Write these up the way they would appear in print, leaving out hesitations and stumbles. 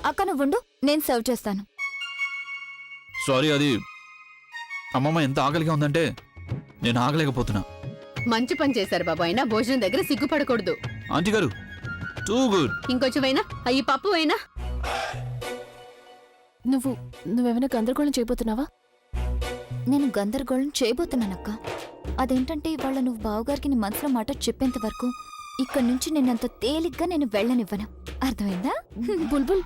అక్క నువ్వుండు, నేను సర్వ్ చేస్తాను. సారీ, అది అమ్మమ్మ ఎంత ఆకలిగా ఉందంటే నేను ఆగలేకపోతున్నా. మంచి పని చేశారు బాబు. అయినా భోజనం దగ్గర సిగ్గుపడకూడదు. ఆంటీ గారు టూ గుడ్. ఇంకొంచెమైనా ఈ పప్పు అయినా. నువ్వేమైనా గందరగోళం చేయబోతున్నావా? నేను గందరగోళం చేయబోతున్నానక్క. అదేంటంటే ఇవాళ నువ్వు బావగారికి నీ మనసులో మాట చెప్పేంత వరకు ఇక్కడి నుంచి నేనంత తేలిగ్గా నేను వెళ్ళనివ్వను. అర్థమైందా? బుల్బుల్,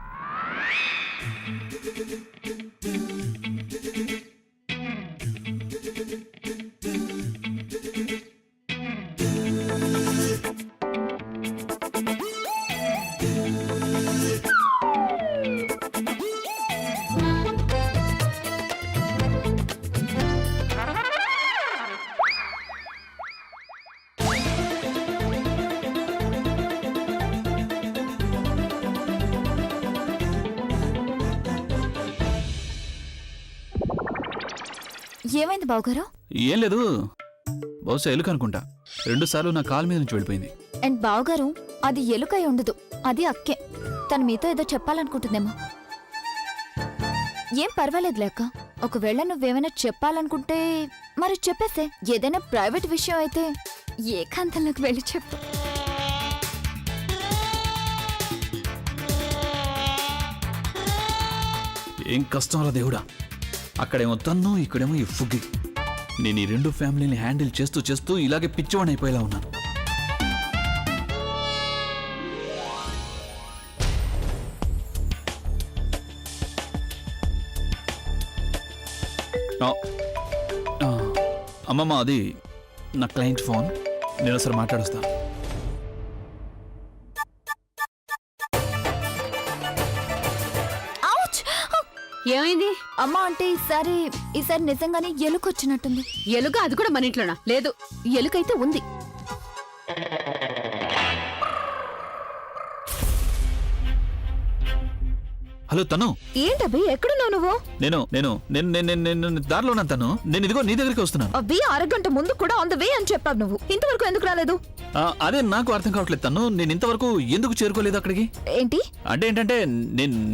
ఏమైంది బావగారు? ఏం లేదు, బహుశా ఎలుక అనుకుంటా. 2 సార్లు నా కాలు మీద నుంచి వెళ్ళిపోయింది. అండ్ బావగారు, అది ఎలుకై ఉండదు, అది అక్కే. తను మీతో ఏదో చెప్పాలనుకుంటుందేమో. ఏం పర్వాలేదు లేక. ఒకవేళ నువ్వేమైనా చెప్పాలనుకుంటే మరి చెప్పేసే. ఏదైనా ప్రైవేట్ విషయం అయితే ఏకాంతంలోకి వెళ్ళి చెప్పు. ఏం కష్టం రా దేవుడా. అక్కడేమో తన్ను, ఇక్కడేమో ఈ ఫుగ్గి. నేను ఈ 2 ఫ్యామిలీని హ్యాండిల్ చేస్తూ చేస్తూ ఇలాగే పిచ్చివాడిని అయిపోయేలా ఉన్నాను. అమ్మమ్మ, అది నా క్లయింట్ ఫోన్. నేను ఒకసారి మాట్లాడుస్తాను. ఏమైంది? అమ్మా అంటే ఈసారి నిజంగానే ఎలుకొచ్చినట్టుంది. ఎలుక? అది కూడా మన ఇంట్లోనా? లేదు, ఎలుకైతే ఉంది. హలో తను. ఏంటబ్బి, ఎక్కడున్నావు నువ్వు? నేను దారిలో ఉన్నాను తను. నేను ఇదిగో నీ దగ్గరికి వస్తున్నాను. అబ్బి, అరగంట ముందు కూడా ఆన్ ద వే అని చెప్పావు నువ్వు. ఇంతవరకు ఎందుకు రాలేదు? అదే నాకు అర్థం కావట్లేదు తను. నేను ఇంతవరకు ఎందుకు చేరుకోలేదు అక్కడికి? ఏంటి అంటే ఏంటంటే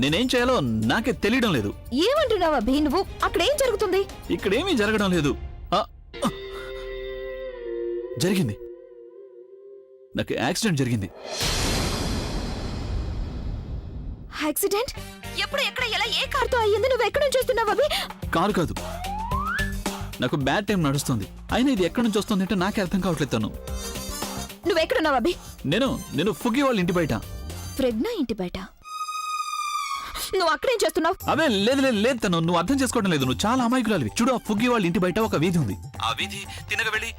నేనేం చేయాలో నాకే తెలియడం లేదు. ఏమంటున్నావు అబ్బి నువ్వు? అక్కడ ఏం జరుగుతుంది? ఇక్కడేమీ జరగడం లేదు. జరిగింది, నాకు యాక్సిడెంట్ జరిగింది. యాక్సిడెంట్? ఎప్పుడు, ఎక్కడ, ఎలా, ఏ కారుతో అయ్యింది? నువ్వు ఎక్కడి నుంచి వస్తున్నావు అబ్బి? కారు కాదు, నాకు బ్యాడ్ టైం నడుస్తుంది. అయినా ఇది ఎక్కడి నుంచి వస్తుంది అంటే నాకే అర్థం కావట్లేదు తను. నువ్వు ఎక్కడున్నావు అబ్బి? నేను ఫుగ్గి వాళ్ళ ఇంటి బయట. ప్రెగ్నా ఇంటి బయట? నువ్వు అక్కడేం చేస్తున్నావు? అవే లేదు తను, నువ్వు అర్థం చేసుకోవడం లేదు. నువ్వు చాలా అమాయకురాలివి. చూడు, ఆ ఫుగ్గి వాళ్ళ ఇంటి బయట ఒక వీధి ఉంది. ఆ వీధి తినగ వెళ్ళి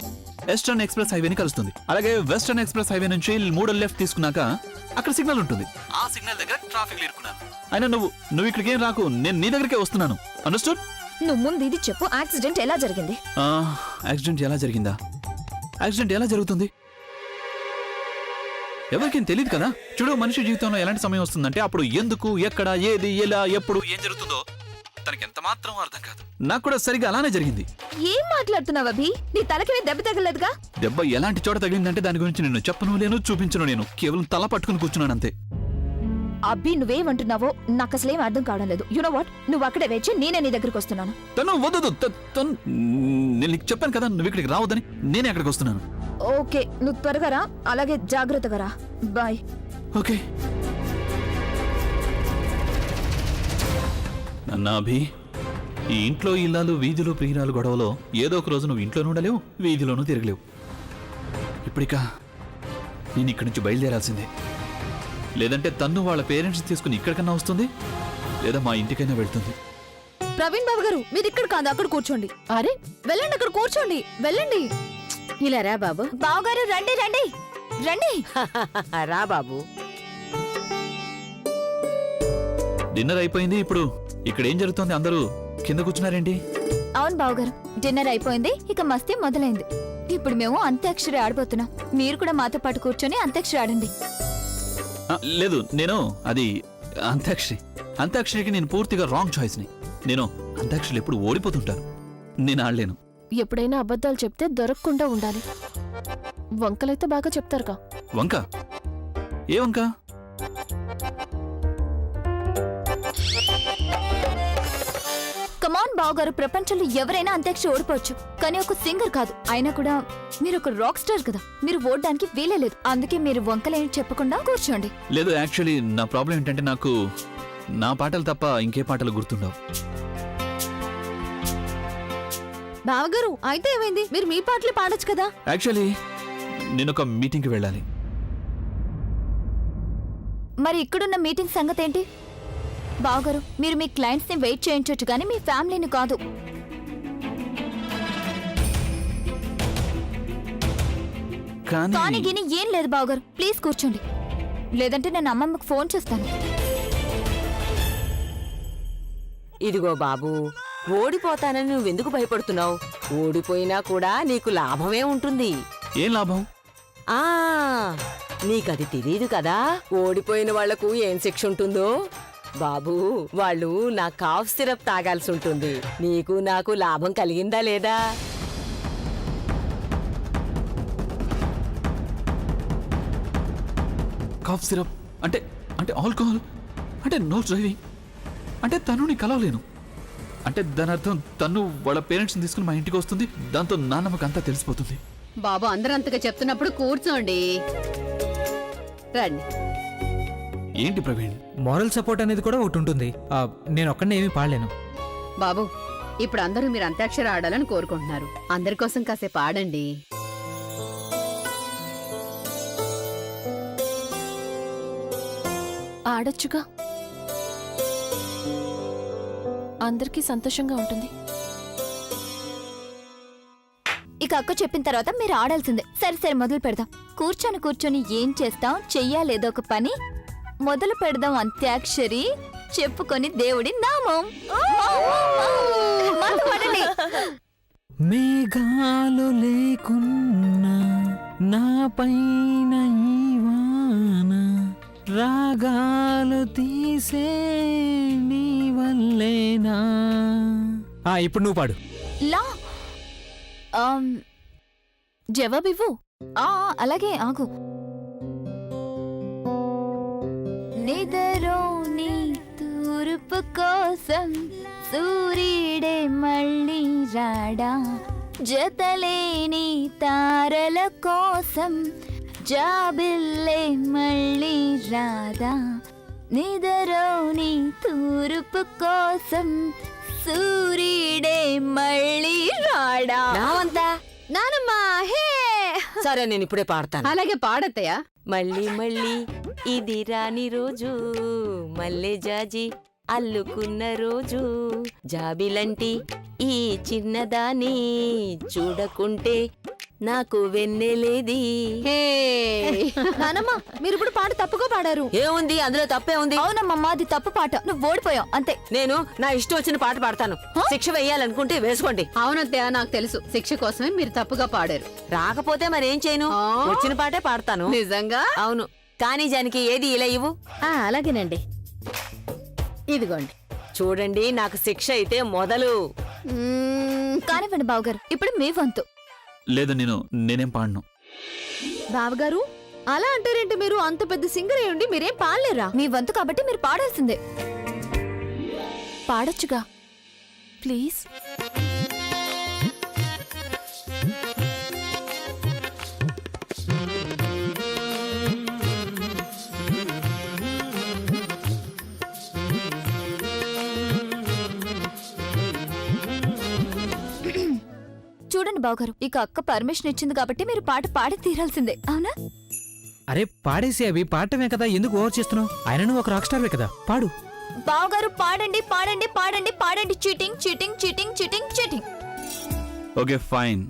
వెస్టర్న్ ఎక్స్ప్రెస్ హైవేని కలుస్తుంది. అలాగే వెస్టర్న్ ఎక్స్ప్రెస్ హైవే నుంచి 3 లెఫ్ట్ తీసుకున్నాక అక్కడ సిగ్నల్ ఉంటుంది. ఆ సిగ్నల్ దగ్గర ట్రాఫిక్ ఇరుక్కున్నాను. అయినా నువ్వు ఇక్కడికి ఏం రాకు, నేను నీ దగ్గరికే వస్తున్నాను. అండర్స్టూడ్? నువ్వు ముందు ఇది చెప్పు, యాక్సిడెంట్ ఎలా జరిగింది? యాక్సిడెంట్ ఎలా జరిగిందా? యాక్సిడెంట్ ఎలా జరుగుతుంది ఎవరికేం తెలియదు కదా. చూడు, మనిషి జీవితంలో ఎలాంటి సమయం వస్తుందంటే అప్పుడు ఎందుకు, ఎక్కడ, ఏది, ఎలా, ఎప్పుడు ఏం జరుగుతుందో తనకి ఎంత మాత్రం అర్థం కాదు. నాకు కూడా సరిగా అలానే జరిగింది. ఏం మాట్లాడుతున్నావు అభి? నీ తలకి దెబ్బ తగలేదుగా? దెబ్బ ఎలాంటి చోట తగిలిందంటే దాని గురించి నేను చెప్పను లేను, చూపించను. నేను కేవలం తల పట్టుకుని కూర్చున్నాను అంతే. అబ్బి, నువ్వేమంటున్నావో నాకు అసలేం అర్థం కావడం లేదు. యు నో వాట్, నువ్వు అక్కడే వేచి నేనే నీ దగ్గరికి వస్తున్నాను. తను వద్దు, నేను నీకు చెప్పాను కదా నువ్వు ఇక్కడికి రావద్దని. నేనే అక్కడికి వస్తున్నాను. ఓకే, నువ్వు త్వరగా రా, అలాగే జాగ్రత్తగా రా. బాయ్. ఓకే. నన్నా అభి, ఈ ఇంట్లో ఇల్లాలు, వీధిలో ప్రియురాలు గొడవలో ఏదో ఒక రోజు నువ్వు ఇంట్లోనూ ఉండలేవు, వీధిలోనూ తిరగలేవు. ఇప్పుడిక నేను ఇక్కడి నుంచి బయలుదేరాల్సిందే. లేదంటే తన్ను వాళ్ళ పేరెంట్స్ తీసుకుని ఇక్కడికన్నా వస్తుంది, లేదా మా ఇంటికైనా వెళ్తుంది. ప్రవీణ్ బాబు గారు, మీరు ఇక్కడ కాదు, అక్కడ కూర్చోండి. అరే వెళ్ళండి, అక్కడ కూర్చోండి, వెళ్ళండి. ఇలా రా బాబు. బావగారు రండి రండి రండి. రా బాబు. డిన్నర్ అయిపోయింది. ఇప్పుడు ఇక్కడ ఏం జరుగుతోంది? అందరూ కింద కూర్చున్నారేంటి? అవును బావగారు, డిన్నర్ అయిపోయింది, ఇక మస్తీ మొదలైంది. ఇప్పుడు మేము అంత్యాక్షరి ఆడబోతున్నాం. మీరు కూడా మాతో పాటు కూర్చొని అంత్యాక్షరి ఆడండి. లేదు, నేను అది అంత్యాక్షరికి నేను పూర్తిగా రాంగ్ చాయిస్ని. నేను అంత్యాక్షరి ఎప్పుడు ఓడిపోతుంటాను. నేను ఆడలేను. ఎప్పుడైనా అబద్ధాలు చెప్తే దొరకకుండా ఉండాలి. వంకలైతే బాగా చెప్తారుగా. వంక? ఏ వంక? కమాన్ బావగారు, ప్రపంచంలో ఎవరైనా అంత్యాక్షరి ఓడిపోవచ్చు, కానీ ఒక సింగర్ కాదు. అయినా కూడా మీరు ఒక రాక్ స్టార్ కదా, మీరు ఓడడానికి వీలే లేదు. అందుకే మీరు వంకలేని చెప్పకుండా కూర్చోండి. లేదు, యాక్చువల్లీ నా ప్రాబ్లం ఏంటంటే నాకు నా పాటలు తప్ప ఇంకే పాటలు గుర్తుండవు. బావగారు అయితే ఏమైంది? మీరు మీ పాటలు పాడొచ్చు కదా. యాక్చువల్లీ నేను ఒక మీటింగ్కి వెళ్ళాలి. మరి ఇక్కడున్న మీటింగ్ సంగతి ఏంటి? బావగారు, మీరు మీ క్లయింట్స్ ని వెయిట్ చేయించొచ్చు కానీ మీ ఫ్యామిలీని కాదు. కానీ కానీ గిని ఏం లేదు బావగారు, ప్లీజ్ కూర్చోండి. లేదంటే నేను అమ్మమ్మకు ఫోన్ చేస్తాను. ఇదిగో బాబు, ఓడిపోతానని నువ్వెందుకు భయపడుతున్నావు? ఓడిపోయినా కూడా నీకు లాభమే ఉంటుంది. ఏం లాభం? ఆ నీకది తెలీదు కదా, ఓడిపోయిన వాళ్లకు ఏం శిక్ష ఉంటుందో. బాబు, వాళ్ళు నా కాఫ్ సిరప్ తాగాల్సి ఉంటుంది. నీకు నాకు లాభం కలిగిందా లేదా? కాఫ్ సిరప్ అంటే అంటే ఆల్కహాల్ అంటే నో డ్రైవింగ్ అంటే తనుని కలవలేను అంటే దాని అర్థం తను వాళ్ళ పేరెంట్స్ని తీసుకుని మా ఇంటికి వస్తుంది. దాంతో నాన్నమ్మకి అంతా తెలిసిపోతుంది. బాబు అందరూ అంతగా చెప్తున్నప్పుడు కూర్చోండి. రండి. ఏంటి ప్రవీణ్? మారల్ సపోర్ట్ అనేది కూడా ఒకటి ఉంటుంది. నేను ఒక్కడనే ఏమీ పాడలేను. బాబు, ఇప్పుడు అందరూ మీరు అంత్యాక్షరి ఆడాలని కోరుకుంటున్నారు. అందరి కోసం కాసేపు ఆడండి. ఆడొచ్చుగా, అందరికీ సంతోషంగా ఉంటుంది. ఇక అక్క చెప్పిన తర్వాత మీరు ఆడాల్సిందే. సరే సరే మొదలు పెడదాం. కూర్చొని ఏం చేస్తాం, చెయ్యాలేదో ఒక పని మొదలు పెడదాం. అంత్యాక్షరి చెప్పుకొని దేవుడి నామం. మాతో పాడండి. మేఘాలు లేకున్నా నా పైన ఈ వాన, రాగాలు తీసే నీ వల్లేనా. ఇప్పుడు నువ్వు పాడు. లా జవాబివ్వు. అలాగే ఆగు. నిదరోని తూర్పు కోసం సూర్యుడే మళ్ళీ రాడా, జతలేని తారల కోసం జాబిల్లే మళ్ళీ రాదా. నిదరోని తూర్పు కోసం సూర్యుడే మళ్ళీ రాడా. నావంతా నానమ్మా హే. సరే, నేను ఇప్పుడే పాడతాను. అలాగే పాడత్తయ్యా. మళ్ళీ మళ్ళీ ఇది రాని రోజు, మల్లె జాజి అల్లుకున్న రోజు, జాబిలంటి ఈ చిన్నదాని చూడకుంటే నాకు వెన్నెలేది. నానమ్మా మీరు ఇప్పుడు పాట తప్పుగా పాడారు. ఏముంది అందులో, తప్పే ఉంది. అవునమ్మా, మాది తప్పు పాట. నువ్వు ఓడిపోయావు అంతే. నేను నా ఇష్టం వచ్చిన పాట పాడతాను. శిక్ష వెయ్యాలనుకుంటే వేసుకోండి. అవునత్తయ్య, నాకు తెలుసు శిక్ష కోసమే మీరు తప్పుగా పాడారు. రాకపోతే మరేం చేయను, ఆ? వచ్చిన పాటే పాడతాను. నిజంగా? అవును. కానీ జానికి ఏది ఇలా ఇవ్వు. అలాగేనండి, ఇదిగోండి. చూడండి, నాకు శిక్ష అయితే మొదలు. కానివ్వండి బావగారు, ఇప్పుడు మీ వంతు. లేదు, నేనేం పాడను. బావగారు అలా అంటారేంటి? మీరు అంత పెద్ద సింగర్ అయ్యండి మీరేం పాడలేరా? మీ వంతు కాబట్టి మీరు పాడాల్సిందే. పాడొచ్చుగా, ప్లీజ్. చూడండి బావగారు, ఇక అక్క పర్మిషన్ ఇచ్చింది కాబట్టి మీరు పాట పాడి తీరాల్సిందే. అవునా? అరే పాడేసి అవి పాడటమే కదా, ఎందుకు ఓవర్ చేస్తున్నావు? ఆయన నువ్వు ఒక రాక్ స్టార్వే కదా, పాడు. బావగారు పాడండి పాడండి పాడండి పాడండి. Cheating cheating cheating cheating cheating. Okay fine.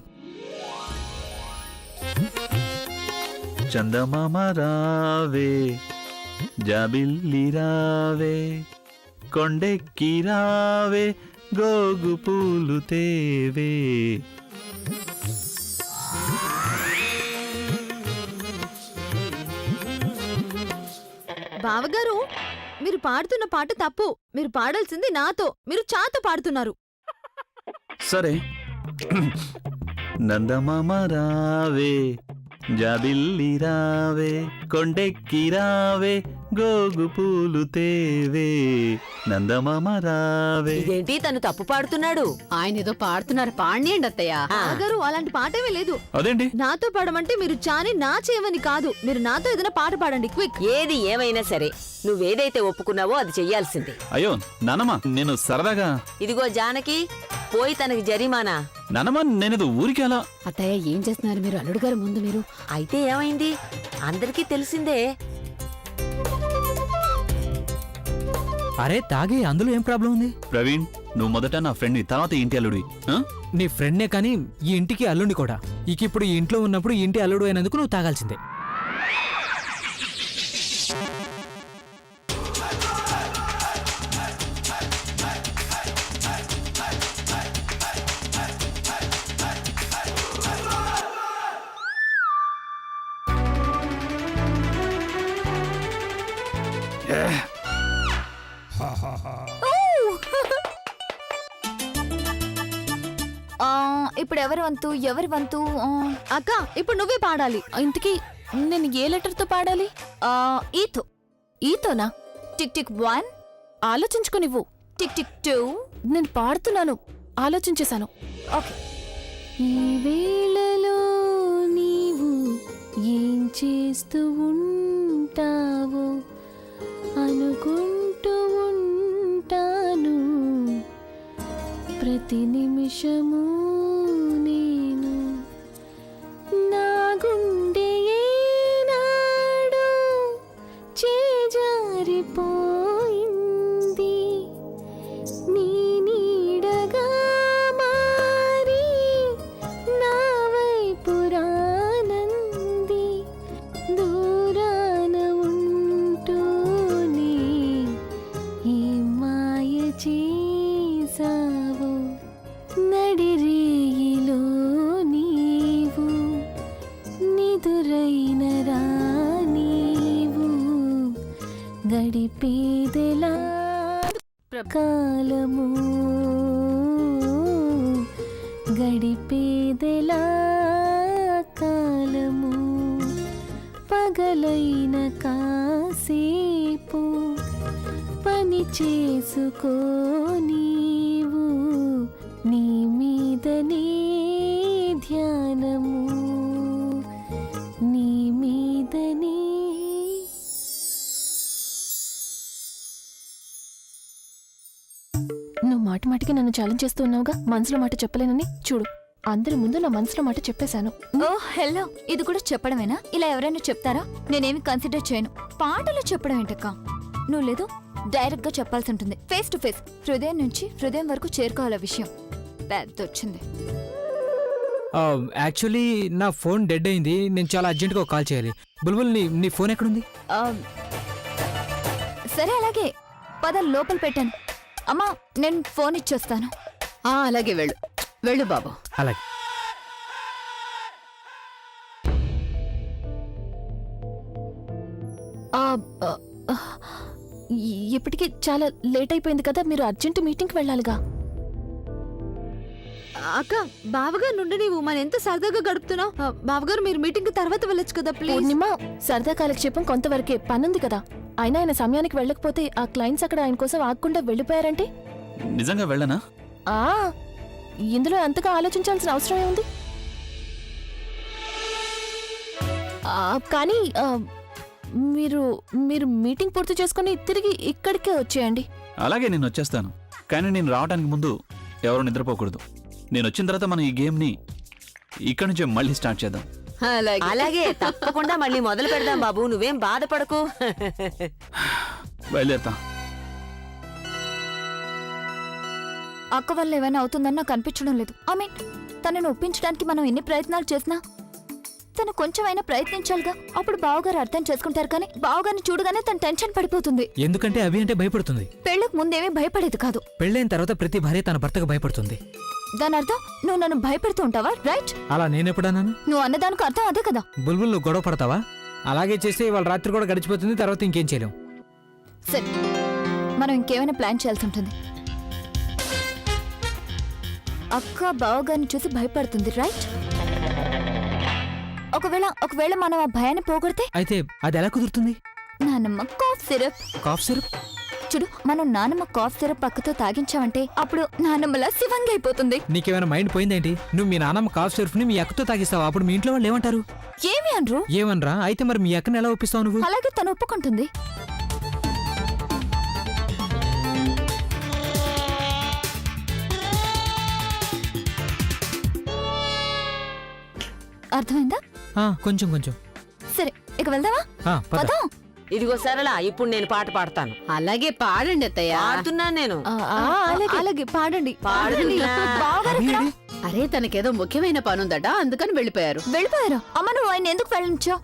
చందమామ రావే, జాబిల్లి రావే, కొండెక్కి రావే, గోగు పూలు తేవే. బావగారు మీరు పాడుతున్న పాట తప్పు. మీరు పాడాల్సింది నాతో. మీరు చాతో పాడుతున్నారు. సరే. నందమామ రావే, జాబిల్లి రావే, కొండెక్కి రావే, గోగు పూలు తేవే నందమామ రావే. ఇదేంటి తను తప్పు పాడుతున్నాడు? ఆయన ఏదో పాడుతున్నారు, పాడియండి అత్తయ్య. గారు అలాంటి పాటేమీ లేదు. అదేంటి? నాతో పాడమంటే మీరు చాని నా చేయమని కాదు, మీరు నాతో ఏదైనా పాట పాడండి క్విక్. ఏది ఏమైనా సరే నువ్వేదైతే ఒప్పుకున్నావో అది చెయ్యాల్సిందే. అయ్యో నానమ్మ, నేను సరదాగా. ఇదిగో జానకి, పోయి తనకి జరిమానా. నానమ్మ, నేనేదో ఊరికి అలా. అత్తయ్య ఏం చేస్తున్నారు మీరు? అల్లుడు గారు ముందు మీరు. అయితే ఏమైంది? అందరికీ తెలిసిందే. అరే తాగే, అందులో ఏం ప్రాబ్లం ఉంది? ప్రవీణ్, నువ్వు మొదట నా ఫ్రెండ్ని, తర్వాత ఈ ఇంటి అల్లుడివి. ఆ? నీ ఫ్రెండ్నే కానీ ఈ ఇంటికి అల్లుడిని కూడా. ఇక ఇప్పుడు ఈ ఇంట్లో ఉన్నప్పుడు ఈ ఇంటి అల్లుడు అయినందుకు నువ్వు తాగాల్సిందే. ఇప్పుడు ఎవరి వంతు? ఎవరి వంతు? అక్క ఇప్పుడు నువ్వే పాడాలి. ఇంతకీ నేను ఏ లెటర్తో పాడాలి? ఈతో. ఈతోనా? టిక్ టిక్ 1, ఆలోచించుకునివ్వు. Tick tick 2. నేను పాడుతున్నాను, ఆలోచించేశాను. ఓకే. ఈ వేళలో నీవు ఏం చేస్తూ ఉంటావో అనుకుంటూ ఉంటాను ప్రతి నిమిషము. నేను నా గుండె ఏనాడో చేజారిపోయింది, నీ నీడగా మారి నా వైపు రానంది. దూరాన ఉంటూనే ఈ మాయ చేసావో, నడిరేయిలో నీవు నిదురైన రా నీవు గడిపేదెలా కాలము, గడిపేదెలా కాలము. పగలైన కాసేపు పని చేసుకో నీవు, నీ మీదనే ధ్యానము, నీ మీదనే. నువ్వు మాటి మాటికి నన్ను ఛాలెంజ్ చేస్తూ ఉన్నావుగా, మనసులో మాట చెప్పలేనని. చూడు, అందరి ముందు నా మనసులో మాట చెప్పేశాను. ఓ హలో, ఇది కూడా చెప్పడమేనా? ఇలా ఎవరైనా చెప్తారా? నేనేమి కన్సిడర్ చేయను. పాటలు చెప్పడం ఏంటక్క? నువ్వు లేదు, డైరెక్ట్ గా చెప్పాల్సి ఉంటుంది. ఫేస్ టు ఫేస్, హృదయం నుంచి హృదయం వరకు చేరుకోవాల విషయం. పెద్ద వచ్చింది. యాక్చువల్లీ నా ఫోన్ డెడ్ అయింది, నేను చాలా అర్జెంట్గా ఒక కాల్ చేయాలి. బుల్బుల్, నీ ఫోన్ ఎక్కడుంది? ఆ, సరే అలాగే పద, లోపల పెట్టాను. అమ్మా, నేను ఫోన్ ఇచ్చొస్తాను. అలాగే వెళ్ళు వెళ్ళు బాబు. అలాగే. ఇప్పటికి చాలా లేట్ అయిపోయింది కదా, మీరు అర్జెంట్ మీటింగ్కి వెళ్ళాలిగా. అక్క బావగారు నుండి నీవు మన ఎంత సరదాగా గడుపుతున్నావు. బావగారు మీరు మీటింగ్ తర్వాత వెళ్ళొచ్చు కదా ప్లీజ్. పూర్ణిమ, సరదా కాలక్షేపం కొంతవరకే, పనుంది కదా. అయినా ఆయన సమయానికి వెళ్ళకపోతే ఆ క్లయింట్స్ అక్కడ ఆయన కోసం ఆగకుండా వెళ్ళిపోయారంటే. నిజంగా వెళ్ళనా? ఆ ఇందులో అంతగా ఆలోచించాల్సిన అవసరం ఏముంది? కానీ మీరు మీరు మీటింగ్ పూర్తి చేసుకుని తిరిగి ఇక్కడికే వచ్చేయండి. అలాగే నేను వచ్చేస్తాను, కానీ నేను రావడానికి ముందు ఎవరు నిద్రపోకూడదు. నేను వచ్చిన తర్వాత మనం ఈ గేమ్ని ఇక్కడి నుంచే మళ్ళీ స్టార్ట్ చేద్దాం. అలాగే తప్పకుండా మళ్ళీ మొదలు పెడదాం బాబు, నువ్వేం బాధపడకు. బయలుదేరుతా. అక్క వల్ల ఏమైనా అవుతుందని నాకు అనిపించడం లేదు. ఐ మీన్, తనను ఒప్పించడానికి మనం ఎన్ని ప్రయత్నాలు చేసినా తను కొంచెమైనా ప్రయత్నించాలిగా. అప్పుడు బావగారు అర్థం చేసుకుంటారు. కానీ బావగారిని చూడగానే తను టెన్షన్ పడిపోతుంది. ఎందుకంటే అవి అంటే భయపడుతుంది. పెళ్లికి ముందేమీ భయపడేది కాదు. పెళ్ళైన తర్వాత ప్రతి భార్య తన భర్తకు భయపడుతుంది. దాని అర్థం నువ్వు నన్ను భయపెడుతూ ఉంటావా? రైట్? అలా నేనెప్పుడన్నాను? నువ్వు అన్నదానికి అర్థం అదే కదా. బుల్బుల్, నువ్వు గొడవ పడతావా? అలాగే చేస్తే ఇవాళ రాత్రి కూడా గడిచిపోతుంది, తర్వాత ఇంకేం చేయలేం. సరే, మనం ఇంకేమైనా ప్లాన్ చేయాల్సి ఉంటుంది. అక్క బావగారిని చూసి భయపడుతుంది, రైట్? ఒకవేళ మనం ఆ భయాన్ని పోగొడితే? అయితే అది ఎలా కుదురుతుంది? నానమ్మ కాఫ్ సిరప్. కాఫ్ సిరప్ చూడు, మనం నానమ్మ కాఫ్ సిరప్ పక్కతో తాగించామంటే అప్పుడు నానమ్మలా శివంగా అయిపోతుంది. నీకేమైనా మైండ్ పోయిందేంటి? నువ్వు మీ నాన్నమ్మ కాఫ్ సిరప్ ని మీ అక్కతో తాగిస్తావా? అప్పుడు మీ ఇంట్లో వాళ్ళు ఏమంటారు? ఏమి అనరు. ఏమనరా? అయితే మరి మీ అక్కని ఎలా ఒప్పిస్తావు నువ్వు? అలాగే తను ఒప్పుకుంటుంది. అర్థమైందా? కొంచెం కొంచెం. సరే, ఇక వెళ్దామా? పద. పదా. ఇదిగో సరళ, ఇప్పుడు నేను పాట పాడతాను. అలాగే పాడండి అత్తయ్య. పాడుతున్నాను నేను. అలాగే పాడండి. పాడుతున్నా. బావగారు ఇక్కడ? అరే తనకేదో ముఖ్యమైన పనుందట, అందుకని వెళ్ళిపోయారు. వెళ్ళిపోయారు. అమ్మ, నువ్వు ఆయన ఎందుకు వెళ్ళనిచ్చావు?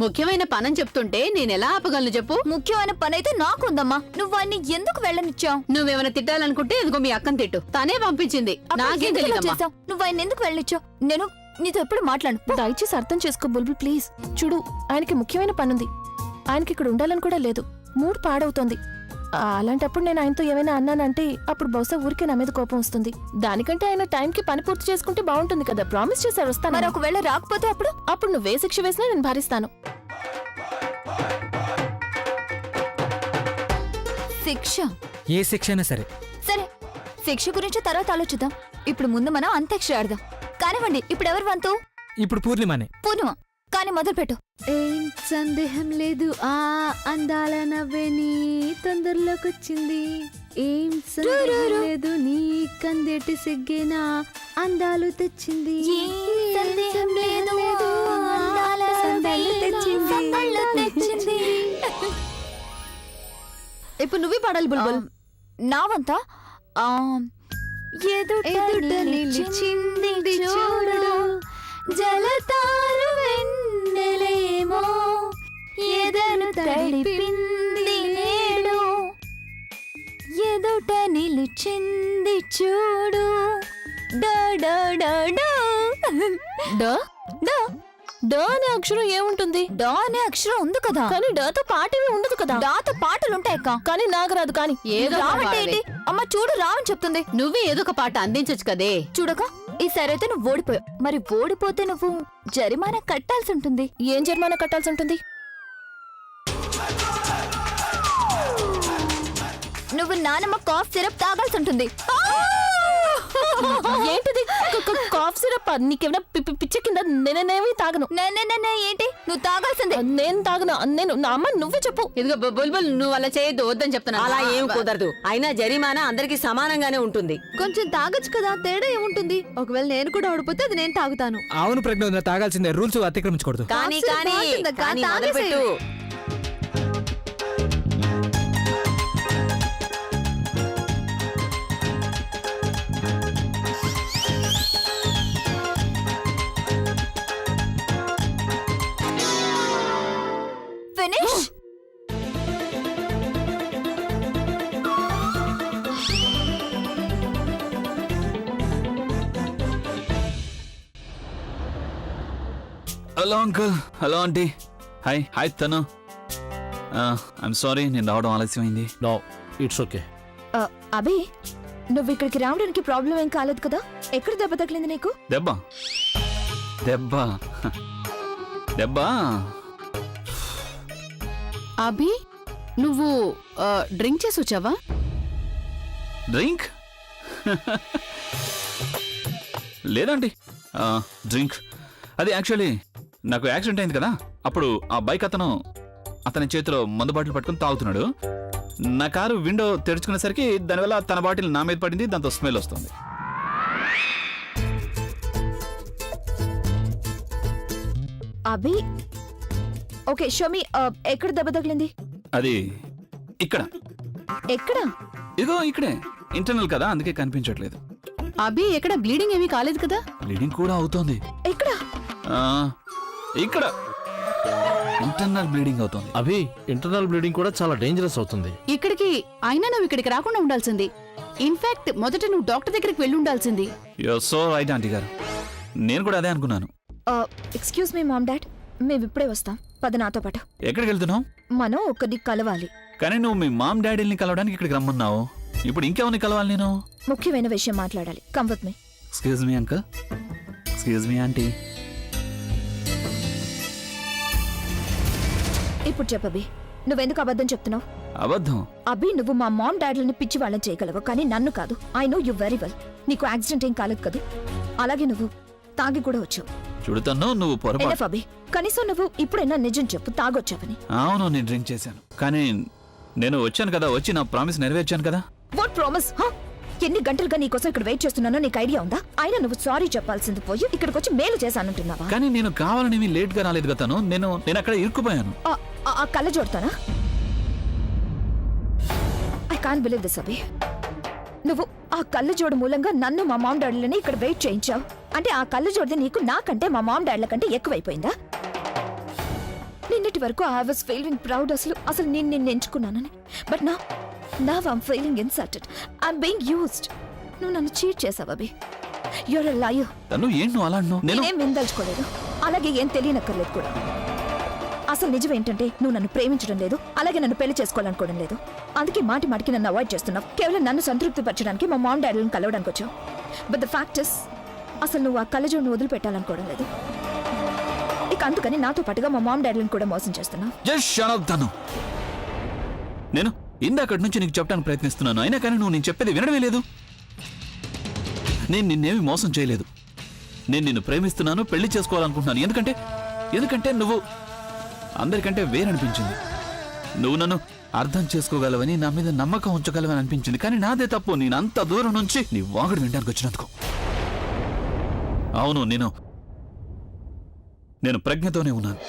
ముఖ్యమైన పనని చెప్తుంటే నేనెలా ఆపగలను చెప్పు? ముఖ్యమైన పని అయితే నాకుందమ్మా. నువ్వు ఆయన్ని ఎందుకు వెళ్ళనిచ్చావు? నువ్వేమైనా తిట్టాలనుకుంటే ఇదిగో మీ అక్కని తిట్టు, తనే పంపించింది. అప్పుడు నాకేం ఎందుకు ఇలా తెలియదమ్మా. చేశావు? నువ్వు ఆయన ఎందుకు వెళ్ళనిచ్చావు? నేను నీతో ఎప్పుడు మాట్లాడు. దయచేసి అర్థం చేసుకో బుల్బుల్ ప్లీజ్. చూడు, ఆయనకి ముఖ్యమైన పనుంది. ఆయనకి ఇక్కడ ఉండాలని కూడా లేదు. మూడ్ పాడవుతోంది. అలాంటప్పుడు నేను ఆయనతో ఏమైనా అన్నానంటే అప్పుడు బహుశా ఊరికే నా మీద కోపం వస్తుంది. దానికంటే ఆయన టైంకి పని పూర్తి చేసుకుంటే బాగుంటుంది కదా. ప్రామిస్ చేశారు వస్తాను. మరి ఒకవేళ రాకపోతే అప్పుడు నువ్వే శిక్ష వేసినా నేను భరిస్తాను. శిక్ష? ఏ శిక్ష అయినా సరే. సరే, శిక్ష గురించి తర్వాత ఆలోచిద్దాం. ఇప్పుడు ముందు మనం అంత్యాక్షరి ఆడదాం. కానివ్వండి, ఇప్పుడు ఎవరు వంతు? ఇప్పుడు పూర్ణిమనే. పూర్ణిమ, కానీ మొదలుపెట్టు. ఏం సందేహం లేదు, ఆ అందాల నవ్వే నీ తొందరలోకొచ్చింది. ఏం సందేహం లేదు, నీ కందేటి సిగ్గేనా అందాలు తెచ్చింది. సందేహం లేదు, అందాల సందళ్ళు తెచ్చింది. ఇప్పుడు నువ్వే పాడాలి బుల్బుల్. నా వంత. ఎదుట నిలిచింది చూడు, జలతారు వెన్నెలేమో ఎదను తడిపింది నేడు. ఎదుట నిలిచింది చూడు, డో డో డో డో. డ డో డ అనే అక్షరం ఏముంటుంది? డా అనే అక్షరం ఉంది కదా, కానీ డతో పాటేమీ ఉండదు కదా. డాతో పాటలుంటాయక్క. కానీ నాకు రాదు. కానీ ఏదో ఒకటి రావంటే పాడవే. ఏంటి? అమ్మ చూడు, రావని చెప్తుంది. నువ్వే ఏదో ఒక పాట అందించొచ్చు కదే. చూడక, ఈసారి అయితే నువ్వు ఓడిపోయావు. మరి ఓడిపోతే నువ్వు జరిమానా కట్టాల్సి ఉంటుంది. ఏం జరిమానా కట్టాల్సి ఉంటుంది? నువ్వు నానమ్మ కాఫ్ సిరప్ తాగాల్సి ఉంటుంది. ఏంటిది? Cough syrup? నీకేమైనా పిచ్చ కింద? నేనేమి తాగను. ఏంటి నువ్వు తాగాల్సిందే? నేను తాగను. నేను నా అమ్మ నువ్వే చెప్పు. ఇదిగో బుల్బుల్, నువ్వు అలా చేయొద్దు, వద్దని చెప్తున్నా. అలా ఏం కుదరదు. అయినా జరిమానా అందరికి సమానంగానే ఉంటుంది. కొంచెం తాగొచ్చు కదా, తేడా ఏముంటుంది? ఒకవేళ నేను కూడా ఓడిపోతే అది నేను తాగుతాను. అవును ప్రజ్ఞ, తాగాల్సిందే. రూల్స్ అతిక్రమించకూడదు. కానీ అసలు కానీ బాగుంటుందక్కా, కానీ తాగేసేయ్. మొదలుపెట్టు. Finish. Hello uncle. Hello aunty. Hi. Hi తను. ఐఎమ్ సారీ, నేను రావడం ఆలస్యమైంది. No, it's okay. అభి, నువ్వు ఇక్కడికి రావడానికి ప్రాబ్లం ఏం కాలేదు కదా? ఎక్కడ దెబ్బ తగిలింది నీకు? దెబ్బ దెబ్బ దెబ్బ అభి, నువ్వు డ్రింక్ చేసి వచ్చావా? డ్రింక్? లేదండి, డ్రింక్. అది యాక్చువల్లీ నాకు యాక్సిడెంట్ అయింది కదా, అప్పుడు ఆ బైక్ అతని చేతిలో మందు బాటిల్ పట్టుకుని తాగుతున్నాడు. నా కారు విండో తెరుచుకునేసరికి దానివల్ల తన బాటిల్ నా మీద పడింది. దాంతో స్మెల్ వస్తుంది. అభి, ఓకే షోమి, ఎక్కడ దెబ్బ తగిలింది? అది ఇక్కడ. ఎక్కడ? ఇదిగో ఇక్కడే. ఇంటర్నల్ కదా, అందుకే కనిపించట్లేదు. అభి, ఎక్కడ బ్లీడింగ్ ఏమీ కాలేదు కదా? బ్లీడింగ్ కూడా అవుతోంది. ఎక్కడ? ఇక్కడ ఇంటర్నల్ బ్లీడింగ్ అవుతోంది. అభి, ఇంటర్నల్ బ్లీడింగ్ కూడా చాలా డేంజరస్ అవుతుంది. ఇక్కడికి అయినా నువ్వు ఇక్కడికి రాకుండా ఉండాల్సింది. ఇన్ఫాక్ట్ మొదట నువ్వు డాక్టర్ దగ్గరికి వెళ్ళి ఉండాల్సింది. యూర్ సో రైట్ ఆంటీ గారు, నేను కూడా అదే అనుకున్నాను. ఎక్స్క్యూజ్ మీ మామ్ డాడ్, మేము ఇప్పుడే వస్తాం. పద నాతో పాటు. ఎక్కడికి వెళ్తున్నావు? మనం ఒకరిని కలవాలి. కానీ నువ్వు మీ మామ్ డాడీని కలవడానికి ఇక్కడికి రమ్మన్నావు. ఇప్పుడు ఇంకెవరిని కలవాలి నేను? ముఖ్యమైన విషయం మాట్లాడాలి. Come with me. Excuse me uncle. Excuse me aunty. ఇప్పుడు చెప్పబి, నువ్వెందుకు అబద్ధం చెప్తున్నావు? అబద్ధం? అభి, నువ్వు మా మామ్ డాడీలని పిచ్చి వాళ్ళని చేయగలవు, కానీ నన్ను కాదు. I know you very well. నీకు యాక్సిడెంట్ ఏం కాలేదు కదా? అలాగే నువ్వు తాగి కూడా వచ్చావు. చూడుతాను నువ్వు పొరపాటు. ఎనఫ్ అభి, కనీసం నువ్వు ఇప్పుడైనా నిజం చెప్పు, తాగొచ్చావని. అవును, నేను డ్రింక్ చేశాను, కానీ నేను వచ్చాను కదా, వచ్చి నా ప్రామిస్ నెరవేర్చాను కదా. What promise? ఎన్ని గంటలుగా నీకోసం ఇక్కడ వెయిట్ చేస్తున్నానో నీకు ఐడియా ఉందా? అయినా నువ్వు సారీ చెప్పాల్సింది పోయి ఇక్కడికి వచ్చి మేలు చేశానంటున్నావా? కానీ నేను కావాలని లేట్ గా రాలేదు కదా. నేను అక్కడ ఇరుక్కుపోయాను. ఆ కళ్ళ జోడుతానా? ఐ కాంట్ బిలీవ్ దిస్ అభి. నువ్వు ఆ కళ్ళ జోడు మూలంగా నన్ను మా మామ్ డాడీలని ఇక్కడ వెయిట్ చేయించావు. అంటే ఆ కళ్ళ జోడిది నీకు నాకంటే మా మామ్ డాడీల కంటే ఎక్కువైపోయిందా? నిన్నటి వరకు ఐ వాస్ ఫీలింగ్ ప్రౌడ్ అసలు నేను నిన్ను ఎంచుకున్నానని. But now I'm feeling insulted. I'm being used. నువ్వు నన్ను చీట్ చేసావు అభి. You're a liar. తను ఏంటి నువ్వు అలా అన్నావు? నేనేం విందల్చుకోలేదు, అలాగే ఏం తెలియనక్కర్లేదు కూడా. అసలు నిజం ఏంటంటే నువ్వు నన్ను ప్రేమించడం లేదు, అలాగే నన్ను పెళ్లి చేసుకోవాలనుకోవడం లేదు. అందుకే మాటికి నన్ను అవాయిడ్ చేస్తున్నావు. కేవలం నన్ను సంతృప్తి పరచడానికి మా మామ్ డాడీలను కలవడానికి వచ్చావు. బట్ ద ఫ్యాక్ట్ ఇస్, అసలు నువ్వు ఆ కళ్ళజోడును వదిలిపెట్టాలనుకోవడం లేదు. ఇక అందుకని నాతో పాటుగా మా మామ్ డాడీలను కూడా మోసం చేస్తున్నావు. జస్ట్ షట్ అప్ తను. నేను ఇందాకటి నుంచి నీకు చెప్పడానికి ప్రయత్నిస్తున్నాను, అయినా కానీ నువ్వు నేను చెప్పేది వినడమే లేదు. నేను నిన్నేమి మోసం చేయలేదు. నేను నిన్ను ప్రేమిస్తున్నాను, పెళ్లి చేసుకోవాలనుకుంటున్నాను. ఎందుకంటే నువ్వు అందరికంటే వేరనిపించింది. నువ్వు నన్ను అర్థం చేసుకోగలవని, నా మీద నమ్మకం ఉంచగలవని అనిపించింది. కానీ నాదే తప్పు, నేను అంత దూరం నుంచి నీ వాగుడు వినడానికి వచ్చినందుకు. అవును, నేను ప్రజ్ఞతోనే ఉన్నాను.